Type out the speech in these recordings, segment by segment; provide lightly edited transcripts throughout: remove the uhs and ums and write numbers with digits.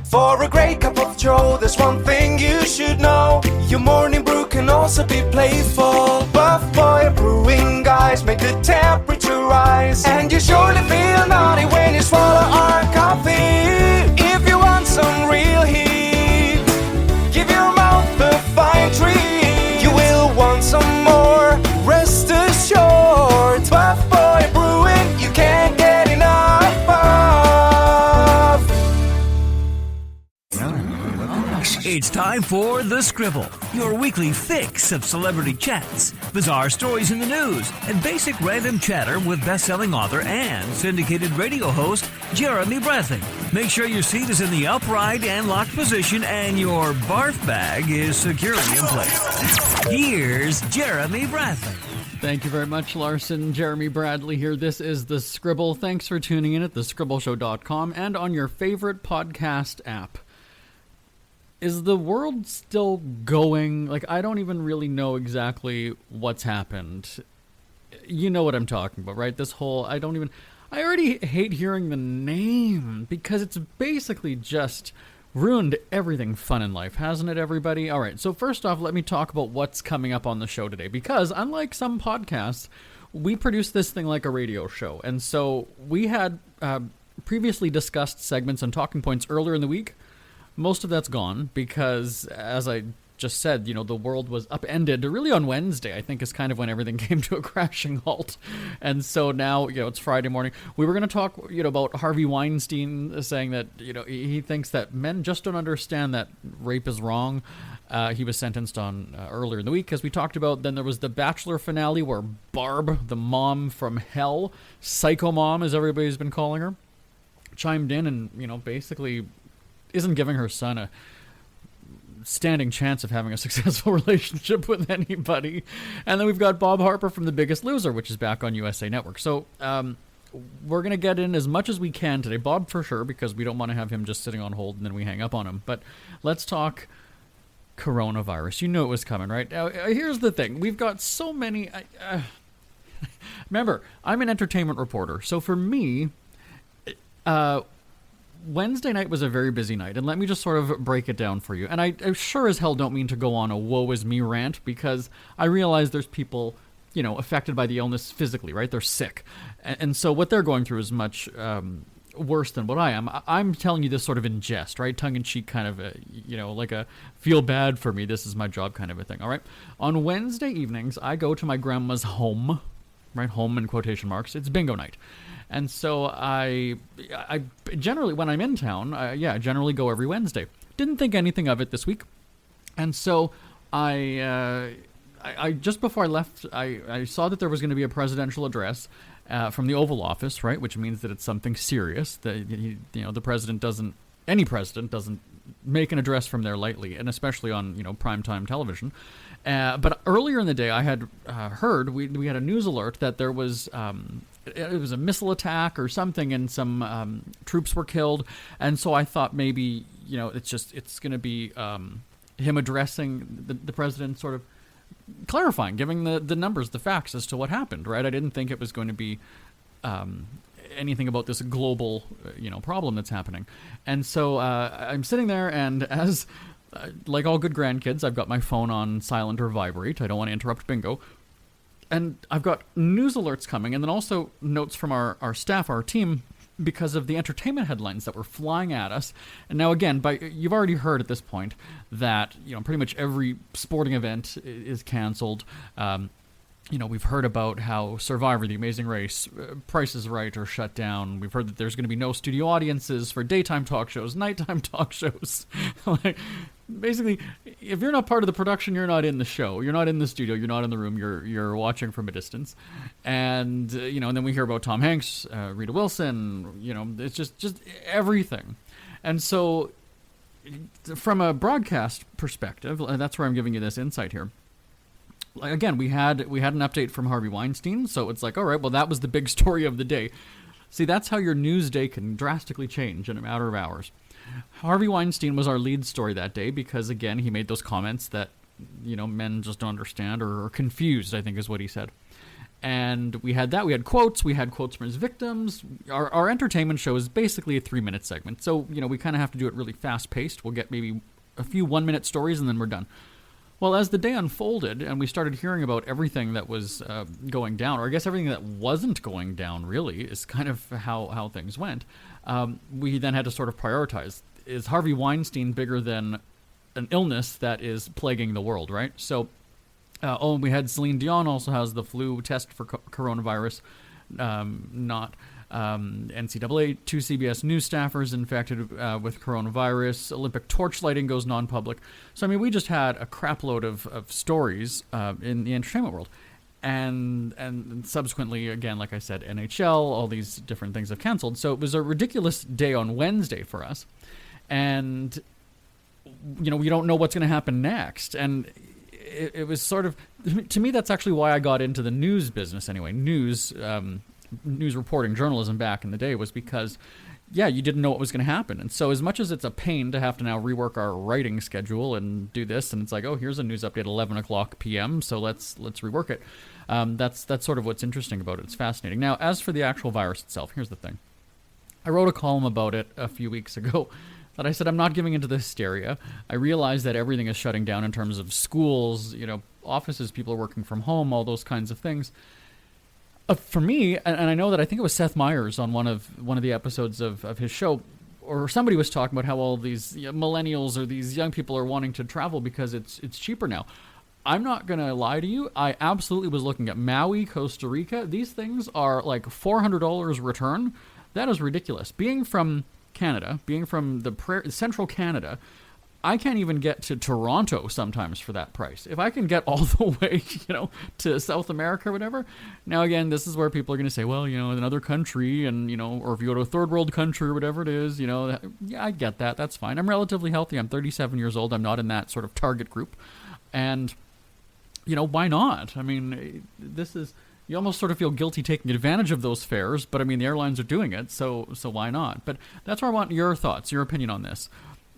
For a great cup of joe, there's one thing you should know. Your morning brew can also be playful. Buff Boy Brewing guys make the temperature rise, and you surely feel naughty when you swallow our coffee. If you want some real heat, give your mouth a fine treat. You will want some more, rest assured. Buff Boy Brewing, you can't get enough of. It's time for The Scribble, your weekly fix of celebrity chats, bizarre stories in the news, and basic random chatter with best-selling author and syndicated radio host Jeremy Bradley. Make sure your seat is in the upright and locked position and your barf bag is securely in place. Here's Jeremy Bradley. Thank you very much, Larson. Jeremy Bradley here. This is The Scribble. Thanks for tuning in at thescribbleshow.com and on your favorite podcast app. Is the world still going? Like, I don't even really know exactly what's happened. You know what I'm talking about, right? This whole, I already hate hearing the name because it's basically just ruined everything fun in life, hasn't it, everybody? All right, so first off, let me talk about what's coming up on the show today, because unlike some podcasts, we produce this thing like a radio show. And so we had previously discussed segments and talking points earlier in the week. Most of that's gone because, as I just said, you know, the world was upended really on Wednesday, I think, is kind of when everything came to a crashing halt. And so now, you know, it's Friday morning. We were going to talk, you know, about Harvey Weinstein saying that, you know, he thinks that men just don't understand that rape is wrong. He was sentenced on earlier in the week, as we talked about. Then there was the Bachelor finale where Barb, the mom from hell, psycho mom, as everybody's been calling her, chimed in and, you know, basically isn't giving her son a standing chance of having a successful relationship with anybody. And then we've got Bob Harper from The Biggest Loser, which is back on USA Network. So we're going to get in as much as we can today. Bob for sure, because we don't want to have him just sitting on hold and then we hang up on him. But let's talk coronavirus. You knew it was coming, right? Now, here's the thing. We've got so many... Remember, I'm an entertainment reporter. So for me... Wednesday night was a very busy night, and let me just sort of break it down for you. And I sure as hell don't mean to go on a woe is me rant, because I realize there's people, you know, affected by the illness physically, right? They're sick. And so what they're going through is much worse than what I am. I'm telling you this sort of in jest, right? Tongue-in-cheek kind of, you know, like a feel bad for me, this is my job kind of a thing, all right? On Wednesday evenings, I go to my grandma's home, right? Home in quotation marks. It's bingo night. And so I generally, when I'm in town, I generally go every Wednesday. Didn't think anything of it this week. And so I just before I left, I saw that there was going to be a presidential address from the Oval Office, right? Which means that it's something serious. That, you know, any president doesn't make an address from there lightly, and especially on, you know, primetime television. But earlier in the day, I had heard, we had a news alert that there was... it was a missile attack or something, and some troops were killed. And so I thought maybe, you know, it's going to be him addressing the president, sort of clarifying, giving the numbers, the facts as to what happened, right? I didn't think it was going to be anything about this global, you know, problem that's happening. And so I'm sitting there, and as like all good grandkids, I've got my phone on silent or vibrate. I don't want to interrupt bingo. And I've got news alerts coming, and then also notes from our staff, our team, because of the entertainment headlines that were flying at us. And now, again, you've already heard at this point that, you know, pretty much every sporting event is canceled. You know, we've heard about how Survivor, The Amazing Race, Price is Right are shut down. We've heard that there's going to be no studio audiences for daytime talk shows, nighttime talk shows. Like, basically, if you're not part of the production, you're not in the show. You're not in the studio. You're not in the room. You're watching from a distance. And, you know, and then we hear about Tom Hanks, Rita Wilson, you know, it's just everything. And so from a broadcast perspective, and that's where I'm giving you this insight here. Again, we had an update from Harvey Weinstein, so it's like, all right, well, that was the big story of the day. See, that's how your news day can drastically change in a matter of hours. Harvey Weinstein was our lead story that day because, again, he made those comments that, you know, men just don't understand or are confused, I think is what he said. And we had that. We had quotes. We had quotes from his victims. Our entertainment show is basically a 3-minute segment. So, we kind of have to do it really fast-paced. We'll get maybe a few 1-minute stories, and then we're done. Well, as the day unfolded, and we started hearing about everything that was going down, or I guess everything that wasn't going down, really, is kind of how things went. We then had to sort of prioritize. Is Harvey Weinstein bigger than an illness that is plaguing the world, right? So... we had Celine Dion also has the flu test for coronavirus, not NCAA. 2 CBS News staffers infected with coronavirus. Olympic torchlighting goes non-public. So, I mean, we just had a crap load of stories in the entertainment world. And subsequently, again, like I said, NHL, all these different things have canceled. So it was a ridiculous day on Wednesday for us. And, we don't know what's going to happen next. And... It was sort of, to me, that's actually why I got into the news business anyway. News reporting, journalism back in the day was because, you didn't know what was going to happen. And so as much as it's a pain to have to now rework our writing schedule and do this, and it's like, oh, here's a news update at 11 o'clock p.m., so let's rework it. That's sort of what's interesting about it. It's fascinating. Now, as for the actual virus itself, here's the thing. I wrote a column about it a few weeks ago. That I said I'm not giving into the hysteria. I realize that everything is shutting down in terms of schools, offices, people are working from home, all those kinds of things. For me, and I know that I think it was Seth Meyers on one of the episodes of his show, or somebody was talking about how all these millennials or these young people are wanting to travel because it's cheaper now. I'm not going to lie to you. I absolutely was looking at Maui, Costa Rica. These things are like $400 return. That is ridiculous. Being from Canada, being from the central Canada, I can't even get to Toronto sometimes for that price. If I can get all the way, to South America or whatever. Now, again, this is where people are going to say, well, another country and, or if you go to a third world country or whatever it is, yeah, I get that. That's fine. I'm relatively healthy. I'm 37 years old. I'm not in that sort of target group. And, why not? I mean, this is... You almost sort of feel guilty taking advantage of those fares, but I mean the airlines are doing it, so why not? But that's where I want your thoughts, your opinion on this.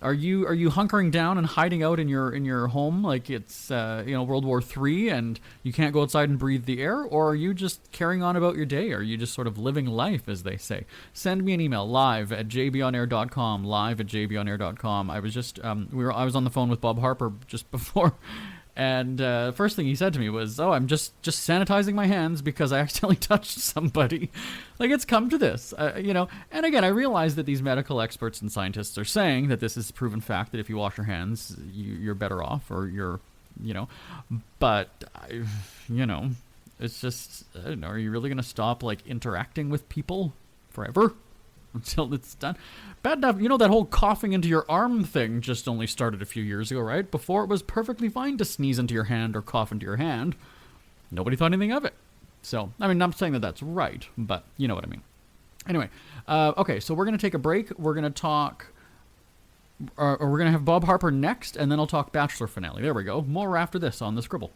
Are you hunkering down and hiding out in your home like it's World War III and you can't go outside and breathe the air, or are you just carrying on about your day? Are you just sort of living life, as they say? Send me an email live@jbonair.com, live@jbonair.com. I was just I was on the phone with Bob Harper just before. And the first thing he said to me was, oh, I'm just sanitizing my hands because I accidentally touched somebody. Like, it's come to this, And again, I realize that these medical experts and scientists are saying that this is proven fact, that if you wash your hands, you're better off, or you're, But, it's just, I don't know, are you really going to stop, interacting with people forever? Until it's done. Bad enough, that whole coughing into your arm thing just only started a few years ago, right? Before it was perfectly fine to sneeze into your hand or cough into your hand. Nobody thought anything of it. So, I mean, I'm not saying that that's right, but you know what I mean. Anyway, okay, so we're going to take a break. We're going to talk, or we're going to have Bob Harper next, and then I'll talk Bachelor finale. There we go. More after this on The Scribble.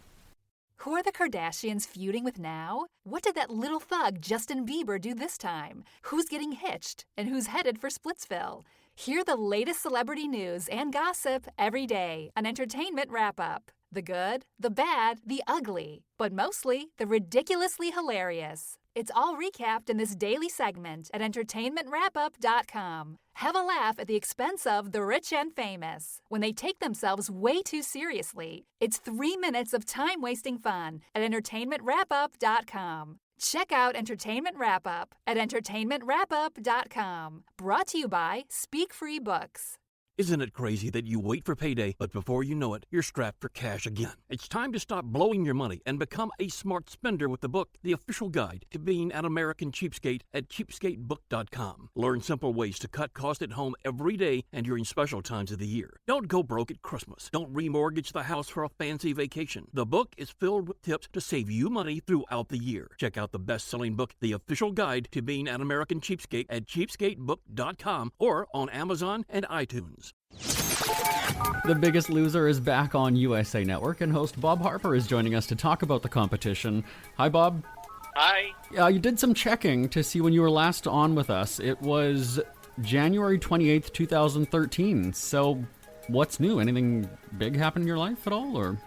Who are the Kardashians feuding with now? What did that little thug Justin Bieber do this time? Who's getting hitched? And who's headed for Splitsville? Hear the latest celebrity news and gossip every day on Entertainment Wrap-Up. The good, the bad, the ugly, but mostly the ridiculously hilarious. It's all recapped in this daily segment at entertainmentwrapup.com. Have a laugh at the expense of the rich and famous when they take themselves way too seriously. It's 3 minutes of time-wasting fun at entertainmentwrapup.com. Check out Entertainment Wrap-Up at entertainmentwrapup.com. Brought to you by Speak Free Books. Isn't it crazy that you wait for payday, but before you know it, you're strapped for cash again? It's time to stop blowing your money and become a smart spender with the book, The Official Guide to Being an American Cheapskate, at cheapskatebook.com. Learn simple ways to cut costs at home every day and during special times of the year. Don't go broke at Christmas. Don't remortgage the house for a fancy vacation. The book is filled with tips to save you money throughout the year. Check out the best-selling book, The Official Guide to Being an American Cheapskate, at cheapskatebook.com or on Amazon and iTunes. The Biggest Loser is back on USA Network, and host Bob Harper is joining us to talk about the competition. Hi, Bob. Hi. You did some checking to see when you were last on with us. It was January 28th, 2013. So what's new? Anything big happen in your life at all? Or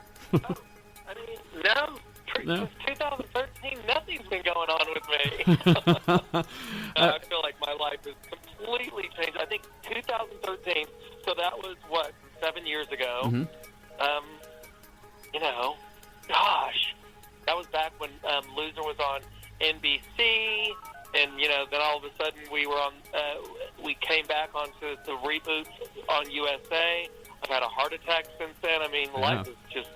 No, since 2013, nothing's been going on with me. I feel like my life has completely changed. I think 2013, so that was, 7 years ago. Mm-hmm. You know, gosh, that was back when Loser was on NBC, and, you know, then all of a sudden we came back onto the reboot on USA. I've had a heart attack since then. I mean, life is just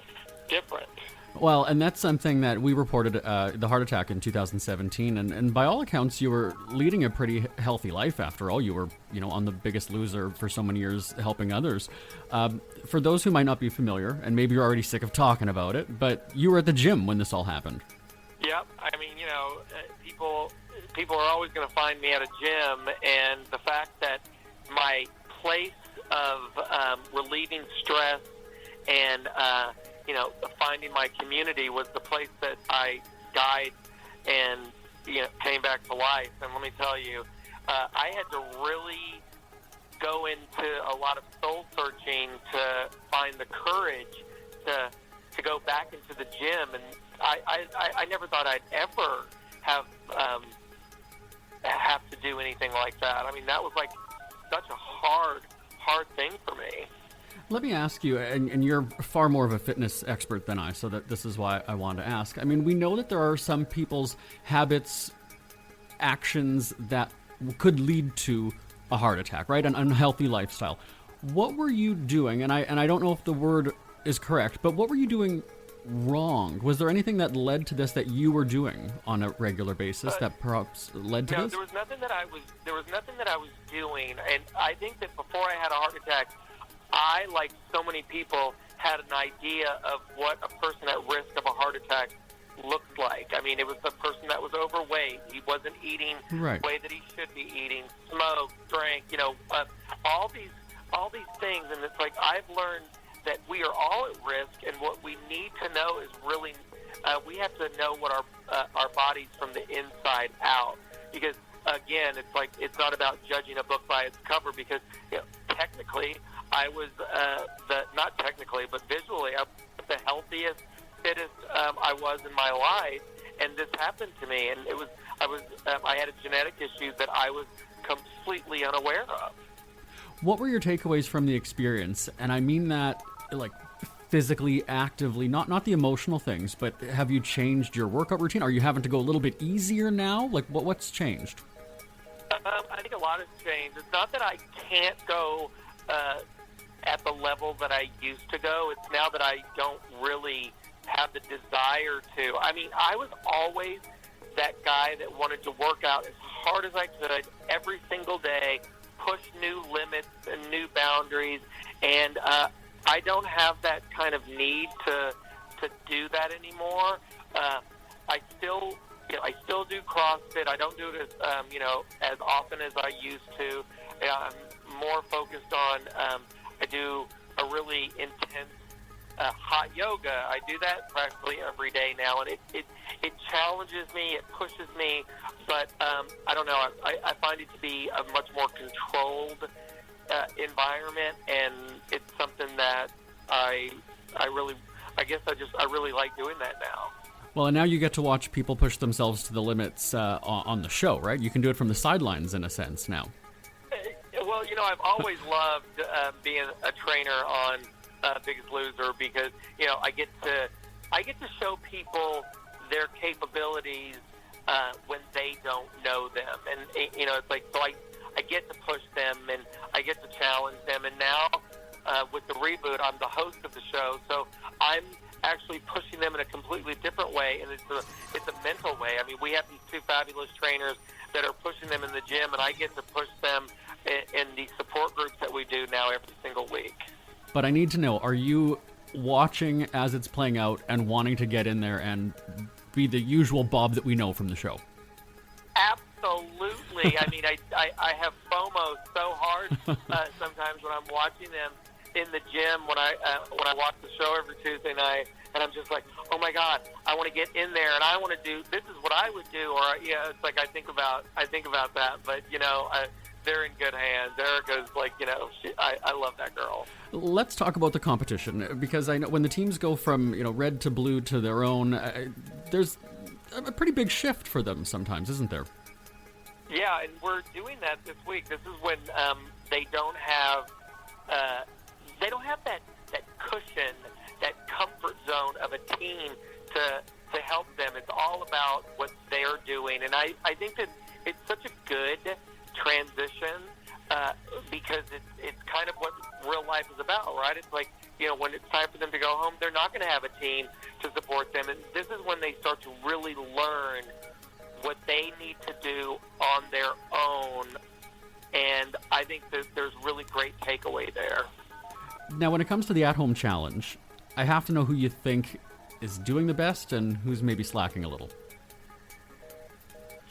different. Well, and that's something that we reported, the heart attack in 2017, and by all accounts, you were leading a pretty healthy life after all. You were, you know, on The Biggest Loser for so many years helping others. For those who might not be familiar, and maybe you're already sick of talking about it, but you were at the gym when this all happened. Yep. I mean, you know, people are always going to find me at a gym, and the fact that my place of relieving stress and you know, finding my community was the place that I died and, you know, came back to life. And let me tell you, I had to really go into a lot of soul searching to find the courage to go back into the gym. And I never thought I'd ever have to do anything like that. I mean, that was like such a hard thing for me. Let me ask you, and you're far more of a fitness expert than I, so that this is why I wanted to ask. I mean, we know that there are some people's habits, actions that could lead to a heart attack, right? An unhealthy lifestyle. What were you doing? And I don't know if the word is correct, but what were you doing wrong? Was there anything that led to this that you were doing on a regular basis that perhaps led to this? There was nothing that I was doing, and I think that before I had a heart attack, I, like so many people, had an idea of what a person at risk of a heart attack looks like. I mean, it was the person that was overweight. He wasn't eating the way that he should be eating, smoked, drank, you know, all these things. And it's like I've learned that we are all at risk, and what we need to know is really we have to know what our bodies from the inside out. Because, again, it's like it's not about judging a book by its cover, because, you know, technically I was not technically, but visually, I was the healthiest, fittest I was in my life, and this happened to me. And I had a genetic issue that I was completely unaware of. What were your takeaways from the experience? And I mean that, like, physically, actively, not the emotional things, but have you changed your workout routine? Are you having to go a little bit easier now? Like, what's changed? I think a lot has changed. It's not that I can't go at the level that I used to go. It's now that I don't really have the desire to. I mean, I was always that guy that wanted to work out as hard as I could every single day, push new limits and new boundaries, and I don't have that kind of need to do that anymore. I still do CrossFit. I don't do it as often as I used to. I'm more focused on. I do a really intense hot yoga. I do that practically every day now, and it challenges me. It pushes me, but I don't know. I find it to be a much more controlled environment, and it's something that I really like doing that now. Well, and now you get to watch people push themselves to the limits on the show, right? You can do it from the sidelines in a sense now. Well, you know, I've always loved being a trainer on Biggest Loser, because, you know, I get to show people their capabilities when they don't know them, and you know, it's like, so I get to push them and I get to challenge them, and now with the reboot, I'm the host of the show, so I'm actually pushing them in a completely different way, and it's a mental way. I mean, we have these two fabulous trainers that are pushing them in the gym, and I get to push them in the support groups that we do now every single week. But I need to know, are you watching as it's playing out and wanting to get in there and be the usual Bob that we know from the show? Absolutely. I mean, I have FOMO so hard sometimes when I'm watching them in the gym, when I watch the show every Tuesday night, and I'm just like, oh my God, I want to get in there, and I want to do, this is what I would do, or, yeah, it's like I think about that, but, you know, they're in good hands. Erica's like, I love that girl. Let's talk about the competition, because I know when the teams go from red to blue to their own, there's a pretty big shift for them sometimes, isn't there? Yeah, and we're doing that this week. This is when they don't have that cushion, that comfort zone of a team to help them. It's all about what they're doing, and I think that it's such a good transition because it's kind of what real life is about, right? It's like, when it's time for them to go home, they're not going to have a team to support them, and this is when they start to really learn what they need to do on their own, and I think that there's really great takeaway there. Now, when it comes to the at-home challenge, I have to know who you think is doing the best and who's maybe slacking a little.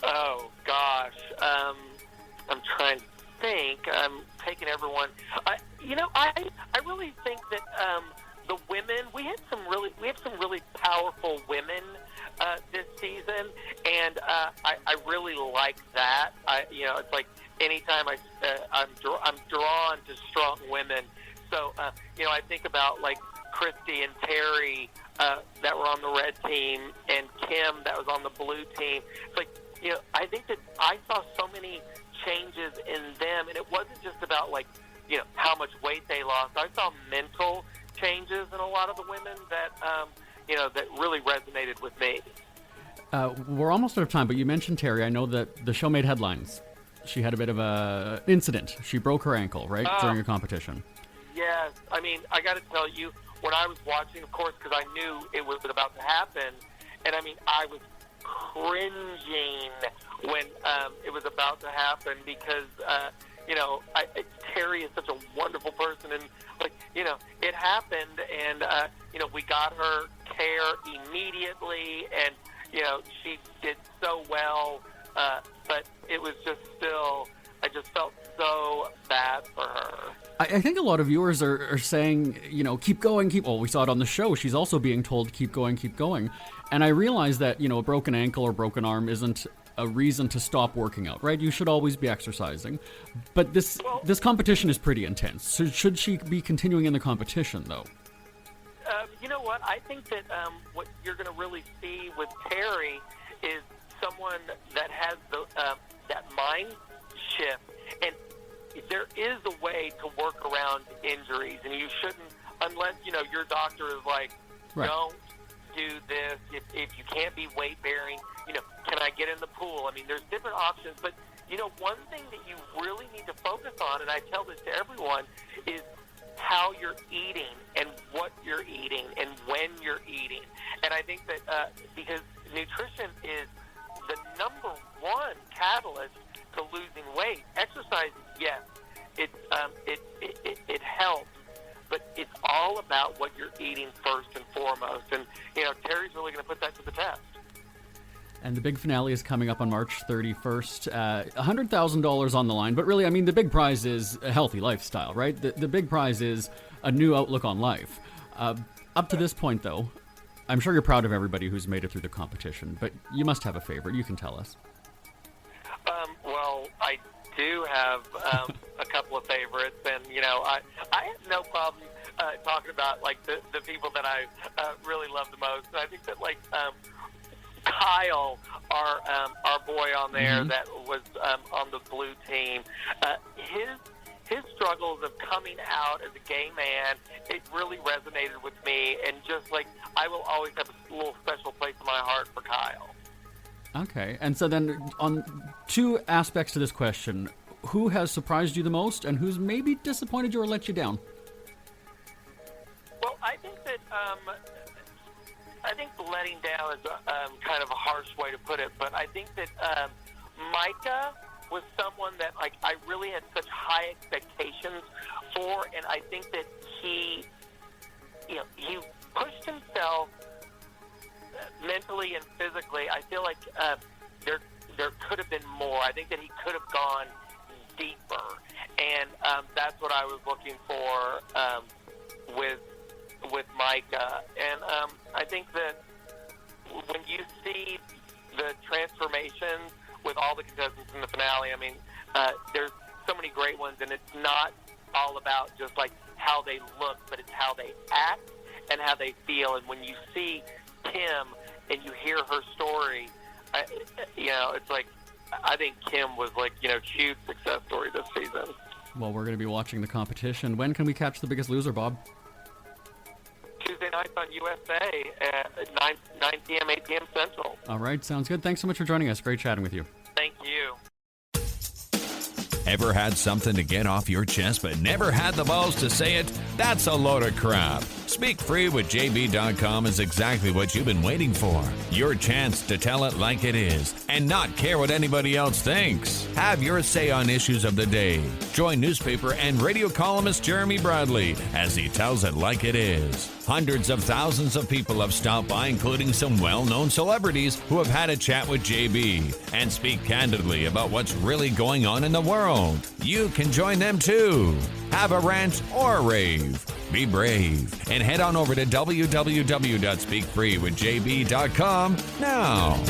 Oh, gosh. I'm trying to think. I'm taking everyone. I really think that the women, we have some really powerful women this season, and I really like that. It's like anytime I'm drawn to strong women. So I think about like Christy and Terry that were on the red team, and Kim that was on the blue team. It's like, I think that I saw so many changes in them, and it wasn't just about like, how much weight they lost. I saw mental changes in a lot of the women that, that really resonated with me. We're almost out of time, but you mentioned Terry. I know that the show made headlines. She had a bit of an incident. She broke her ankle, right, during a competition. Yes. I mean, I got to tell you, when I was watching, of course, because I knew it was about to happen, and I mean, I was cringing when it was about to happen because, Terry is such a wonderful person, and, like, it happened, and, we got her care immediately, and, she did so well, but it was just still, I just felt so bad for her. I think a lot of viewers are saying, keep going, we saw it on the show. She's also being told, keep going. And I realize that, a broken ankle or broken arm isn't a reason to stop working out, right? You should always be exercising. But this competition is pretty intense. So should she be continuing in the competition, though? You know what? I think that what you're going to really see with Terry is someone that has that mind shift. And there is a way to work around injuries, and you shouldn't, unless, your doctor is like, right, don't do this. If you can't be weight-bearing, can I get in the pool? I mean, there's different options, but, one thing that you really need to focus on, and I tell this to everyone, is how you're eating and what you're eating and when you're eating. And I think that because nutrition is the number one catalyst to losing weight. Exercise, yes, it helps, but it's all about what you're eating first and foremost. And Terry's really going to put that to the test. And the big finale is coming up on March 31st. $100,000 on the line, but really, I mean, the big prize is a healthy lifestyle, right? The big prize is a new outlook on life. Up to this point, though, I'm sure you're proud of everybody who's made it through the competition, but you must have a favorite. You can tell us. Well, I do have a couple of favorites, and I have no problem talking about like the people that I really love the most. And I think that like Kyle, our boy on there that was on the blue team, his struggles of coming out as a gay man, it really resonated with me, and just like I will always have a little special place in my heart for Kyle. Okay, and so then on two aspects to this question, who has surprised you the most and who's maybe disappointed you or let you down? Well, I think that letting down is kind of a harsh way to put it, but I think that Micah was someone that like I really had such high expectations for, and I think that he pushed himself mentally and physically. I feel like there could have been more. I think that he could have gone deeper, and that's what I was looking for with Micah. And I think that when you see the transformations with all the contestants in the finale, I mean, so many great ones, and it's not all about just like how they look, but it's how they act and how they feel. And when you see Kim and you hear her story, it's like, I think Kim was like, huge success story this season. Well, we're going to be watching the competition. When can we catch The Biggest Loser, Bob? Tuesday nights on USA at 9 p.m., 8 p.m. Central. All right, sounds good. Thanks so much for joining us. Great chatting with you. Thank you. Ever had something to get off your chest but never had the balls to say it? That's a load of crap. Speak Free with JB.com is exactly what you've been waiting for. Your chance to tell it like it is and not care what anybody else thinks. Have your say on issues of the day. Join newspaper and radio columnist Jeremy Bradley as he tells it like it is. Hundreds of thousands of people have stopped by, including some well-known celebrities who have had a chat with JB and speak candidly about what's really going on in the world. You can join them too. Have a rant or a rave. Be brave and head on over to www.speakfreewithjb.com now.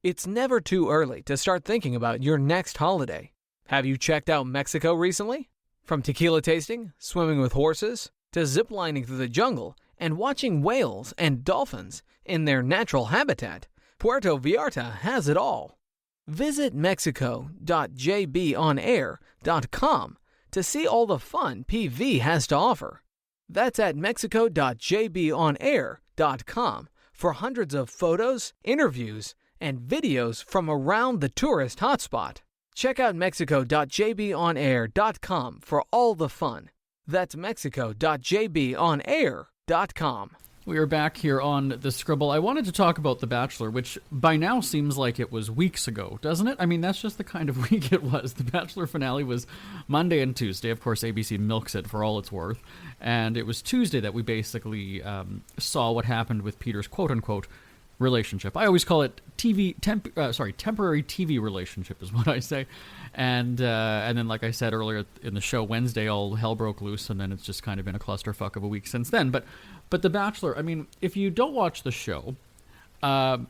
It's never too early to start thinking about your next holiday. Have you checked out Mexico recently? From tequila tasting, swimming with horses, to ziplining through the jungle and watching whales and dolphins in their natural habitat, Puerto Vallarta has it all. Visit mexico.jbonair.com to see all the fun PV has to offer. That's at mexico.jbonair.com for hundreds of photos, interviews, and videos from around the tourist hotspot. Check out mexico.jbonair.com for all the fun. That's mexico.jbonair.com. We are back here on The Scribble. I wanted to talk about The Bachelor, which by now seems like it was weeks ago, doesn't it? I mean, that's just the kind of week it was. The Bachelor finale was Monday and Tuesday. Of course, ABC milks it for all it's worth. And it was Tuesday that we basically saw what happened with Peter's quote-unquote relationship. I always call it temporary TV relationship is what I say. And then, like I said earlier in the show, Wednesday all hell broke loose, and then it's just kind of been a clusterfuck of a week since then. But The Bachelor, I mean, if you don't watch the show,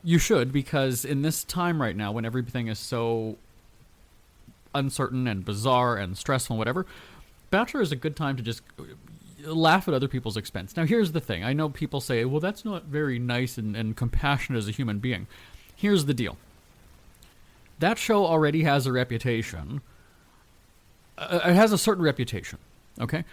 you should, because in this time right now when everything is so uncertain and bizarre and stressful and whatever, Bachelor is a good time to just laugh at other people's expense. Now, here's the thing. I know people say, well, that's not very nice and compassionate as a human being. Here's the deal. That show already has a reputation. It has a certain reputation, okay?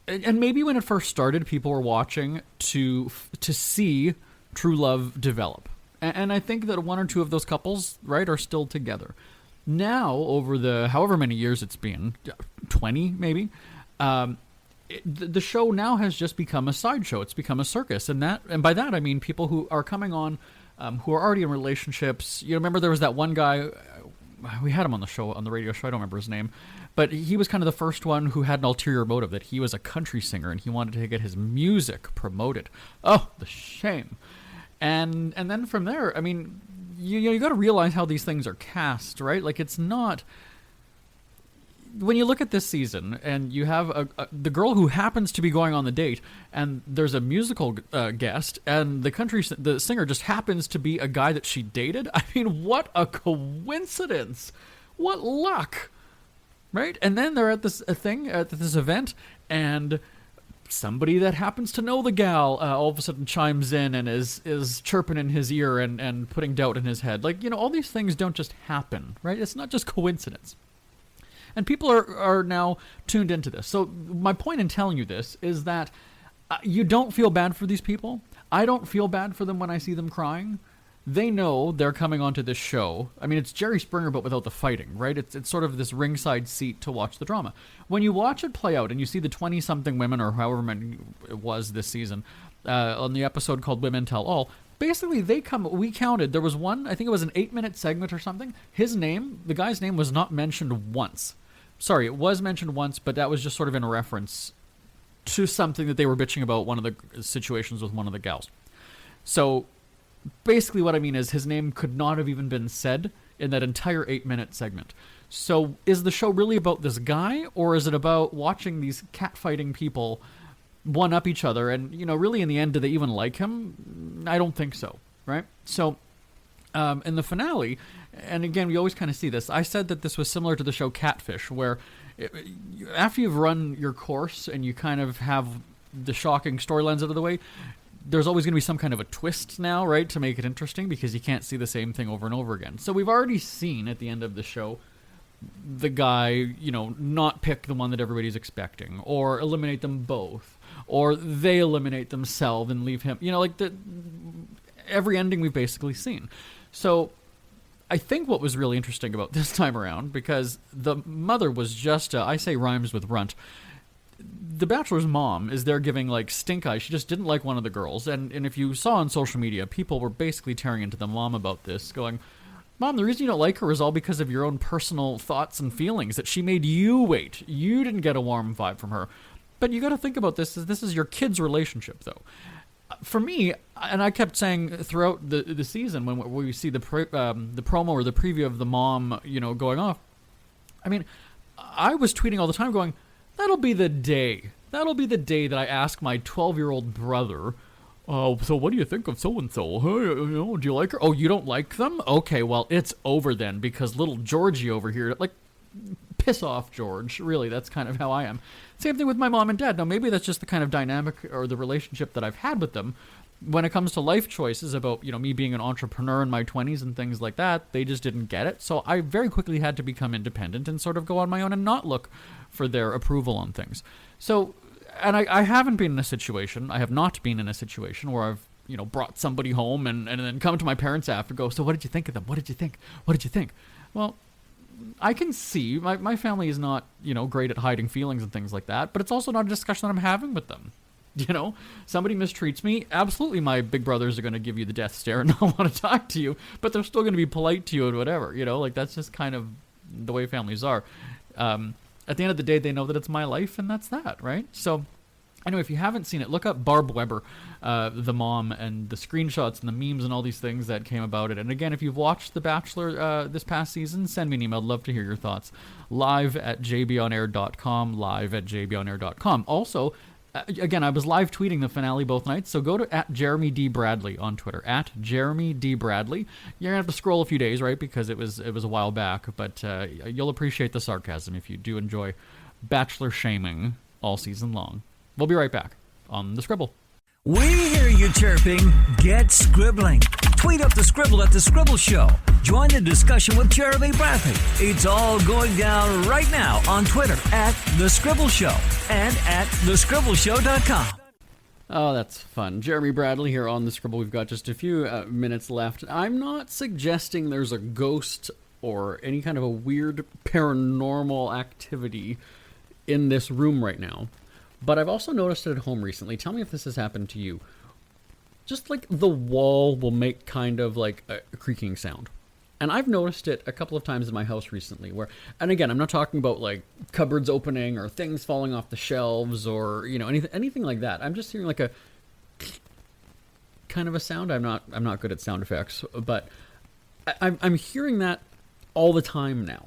And maybe when it first started, people were watching to see true love develop. And I think that one or two of those couples, right, are still together. Now, over the however many years it's been, 20 maybe, the show now has just become a sideshow. It's become a circus, and by that I mean people who are coming on, who are already in relationships. You remember there was that one guy, we had him on the show, on the radio show. I don't remember his name, but he was kind of the first one who had an ulterior motive, that he was a country singer and he wanted to get his music promoted. Oh, the shame! And then from there, I mean, you got to realize how these things are cast, right? Like, it's not. When you look at this season and you have the girl who happens to be going on the date, and there's a musical guest, and the singer just happens to be a guy that she dated. I mean, what a coincidence! What luck, right? And then they're at this event, and somebody that happens to know the gal all of a sudden chimes in and is chirping in his ear and putting doubt in his head. Like, all these things don't just happen, right? It's not just coincidence. And people are now tuned into this. So my point in telling you this is that you don't feel bad for these people. I don't feel bad for them when I see them crying. They know they're coming onto this show. I mean, it's Jerry Springer, but without the fighting, right? It's sort of this ringside seat to watch the drama. When you watch it play out and you see the 20-something women, or however many it was this season, on the episode called Women Tell All, basically we counted, there was one, I think it was an 8-minute segment or something. The guy's name was not mentioned once. Sorry, it was mentioned once, but that was just sort of in a reference to something that they were bitching about, one of the situations with one of the gals. So basically what I mean is his name could not have even been said in that entire 8-minute segment. So is the show really about this guy, or is it about watching these catfighting people one-up each other? And, really in the end, do they even like him? I don't think so, right? So in the finale, And again, we always kind of see this. I said that this was similar to the show Catfish, where after you've run your course and you kind of have the shocking storylines out of the way, there's always going to be some kind of a twist now, right, to make it interesting, because you can't see the same thing over and over again. So we've already seen at the end of the show the guy, not pick the one that everybody's expecting, or eliminate them both, or they eliminate themselves and leave him, every ending we've basically seen. So I think what was really interesting about this time around, because the mother was just, I say rhymes with runt, the Bachelor's mom is there giving stink eye. She just didn't like one of the girls, and if you saw on social media, people were basically tearing into the mom about this, going, Mom, the reason you don't like her is all because of your own personal thoughts and feelings, that she made you wait. You didn't get a warm vibe from her. But you got to think about this is your kid's relationship, though. For me, and I kept saying throughout the season when we see the promo or the preview of the mom, going off, I mean, I was tweeting all the time going, that'll be the day. That'll be the day that I ask my 12-year-old brother, so what do you think of so-and-so? Do you like her? Oh, you don't like them? Okay, well, it's over then, because little Georgie over here, piss off, George. Really, that's kind of how I am. Same thing with my mom and dad. Now, maybe that's just the kind of dynamic or the relationship that I've had with them. When it comes to life choices about, me being an entrepreneur in my 20s and things like that, they just didn't get it. So I very quickly had to become independent and sort of go on my own and not look for their approval on things. So, and I haven't been in a situation, I have not been in a situation where I've, brought somebody home and then come to my parents after, go, so what did you think of them? What did you think? What did you think? Well, I can see, my family is not, great at hiding feelings and things like that, but it's also not a discussion that I'm having with them. Somebody mistreats me, absolutely my big brothers are going to give you the death stare and not want to talk to you, but they're still going to be polite to you and whatever, that's just kind of the way families are. At the end of the day, they know that it's my life, and that's that, right? So, anyway, if you haven't seen it, look up Barb Weber, the mom, and the screenshots and the memes and all these things that came about it. And again, if you've watched The Bachelor this past season, send me an email. I'd love to hear your thoughts. live@jbonair.com, live@jbonair.com. Also, again, I was live tweeting the finale both nights, so go to @JeremyDBradley on Twitter, @JeremyDBradley. You're going to have to scroll a few days, right, because it was a while back, but you'll appreciate the sarcasm if you do enjoy Bachelor shaming all season long. We'll be right back on The Scribble. We hear you chirping. Get scribbling. Tweet up the Scribble at The Scribble Show. Join the discussion with Jeremy Bradley. It's all going down right now on Twitter @The Scribble Show and @thescribbleshow.com. Oh, that's fun. Jeremy Bradley here on The Scribble. We've got just a few minutes left. I'm not suggesting there's a ghost or any kind of a weird paranormal activity in this room right now. But I've also noticed it at home recently. Tell me if this has happened to you. Just the wall will make kind of a creaking sound. And I've noticed it a couple of times in my house recently where, and again, I'm not talking about cupboards opening or things falling off the shelves or, anything like that. I'm just hearing a kind of a sound. I'm not good at sound effects, but I'm hearing that all the time now.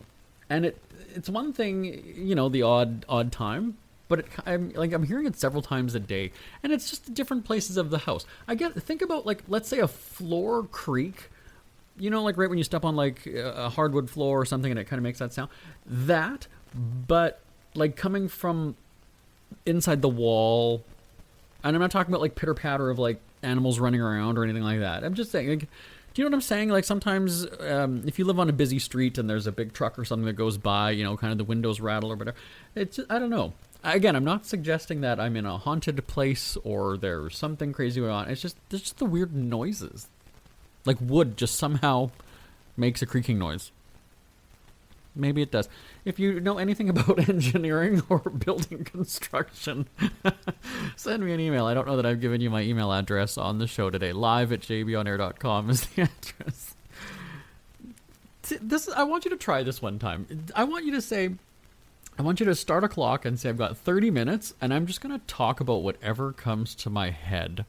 And it's one thing, the odd time, but I'm hearing it several times a day, and it's just different places of the house. Think about let's say a floor creak, right when you step on a hardwood floor or something, and it kind of makes that sound. That, but coming from inside the wall, and I'm not talking about pitter patter of animals running around or anything like that. I'm just saying, do you know what I'm saying? Sometimes if you live on a busy street and there's a big truck or something that goes by, kind of the windows rattle or whatever. It's just, I don't know. Again, I'm not suggesting that I'm in a haunted place or there's something crazy going on. It's just, there's just the weird noises. Wood just somehow makes a creaking noise. Maybe it does. If you know anything about engineering or building construction, send me an email. I don't know that I've given you my email address on the show today. live@jbonair.com is the address. I want you to try this one time. I want you to start a clock and say, I've got 30 minutes, and I'm just going to talk about whatever comes to my head.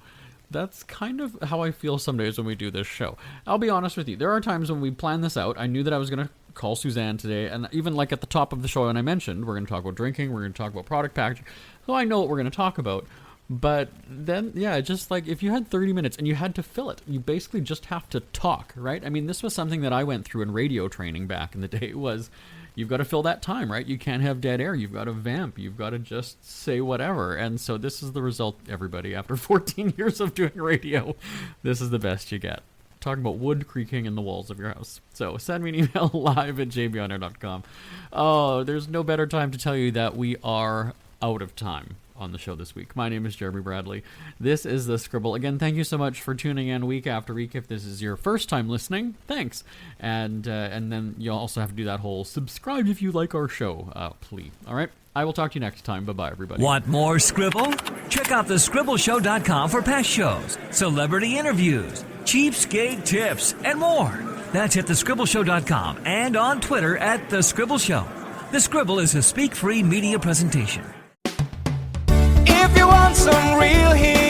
That's kind of how I feel some days when we do this show. I'll be honest with you. There are times when we plan this out. I knew that I was going to call Suzanne today, and even at the top of the show when I mentioned, we're going to talk about drinking, we're going to talk about product packaging, so I know what we're going to talk about. But then, yeah, just like if you had 30 minutes and you had to fill it, you basically just have to talk, right? I mean, this was something that I went through in radio training back in the day was you've got to fill that time, right? You can't have dead air. You've got to vamp. You've got to just say whatever. And so this is the result, everybody. After 14 years of doing radio, this is the best you get. Talking about wood creaking in the walls of your house. So send me an email live@jbonair.com. Oh, there's no better time to tell you that we are out of time on the show this week. My name is Jeremy Bradley. This is The Scribble. Again, thank you so much for tuning in week after week. If this is your first time listening, thanks. And then you'll also have to do that whole subscribe if you like our show plea. All right? I will talk to you next time. Bye-bye, everybody. Want more Scribble? Check out thescribbleshow.com for past shows, celebrity interviews, cheapskate tips, and more. That's at thescribbleshow.com and on Twitter at The Scribble Show. The Scribble is a speak-free media presentation. If you want some real heat